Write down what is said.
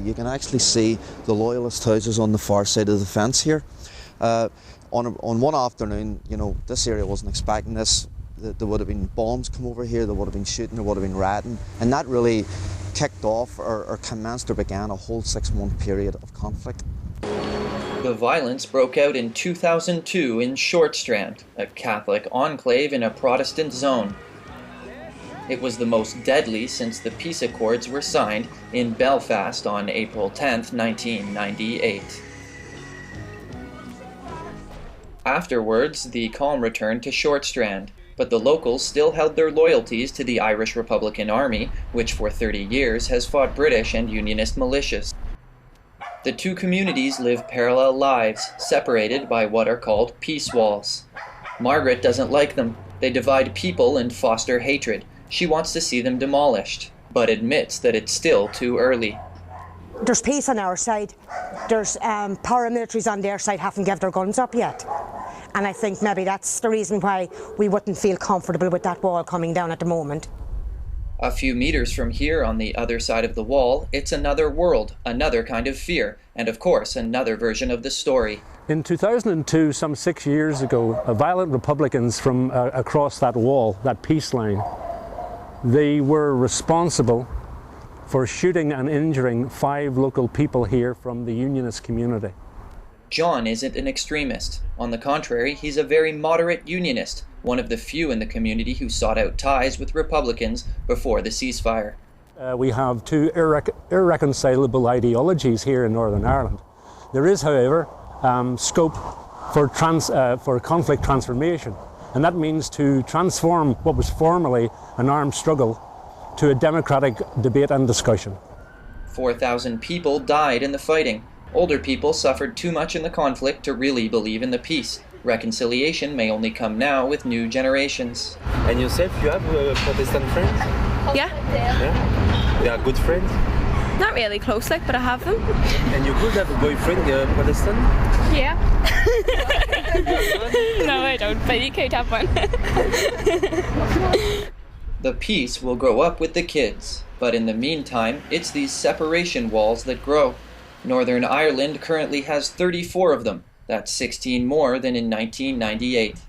You can actually see the Loyalist houses on the far side of the fence here. On one afternoon, you know, this area wasn't expecting this. There would have been bombs come over here, there would have been shooting, there would have been rioting, and that really kicked off or commenced or began a whole 6-month period of conflict. The violence broke out in 2002 in Strand, a Catholic enclave in a Protestant zone. It was the most deadly since the peace accords were signed in Belfast on April 10, 1998. Afterwards, the calm returned to Strand, but the locals still held their loyalties to the Irish Republican Army, which for 30 years has fought British and Unionist militias. The two communities live parallel lives, separated by what are called peace walls. Margaret doesn't like them. They divide people and foster hatred. She wants to see them demolished, but admits that it's still too early. There's peace on our side. There's paramilitaries on their side haven't given their guns up yet. And I think maybe that's the reason why we wouldn't feel comfortable with that wall coming down at the moment. A few meters from here on the other side of the wall, it's another world, another kind of fear, and of course another version of the story. In 2002, some 6 years ago, violent Republicans from across that wall, that peace line, they were responsible for shooting and injuring 5 local people here from the Unionist community. John isn't an extremist. On the contrary, he's a very moderate Unionist, one of the few in the community who sought out ties with Republicans before the ceasefire. We have 2 irreconcilable ideologies here in Northern Ireland. There is, however, scope for conflict transformation, and that means to transform what was formerly an armed struggle to a democratic debate and discussion. 4,000 people died in the fighting. Older people suffered too much in the conflict to really believe in the peace. Reconciliation may only come now with new generations. And yourself, you have Protestant friends? Yeah? They are good friends? Not really close, but I have them. And you could have a boyfriend, Protestant? Yeah. No, I don't, but you could have one. The peace will grow up with the kids, but in the meantime, it's these separation walls that grow. Northern Ireland currently has 34 of them. That's 16 more than in 1998.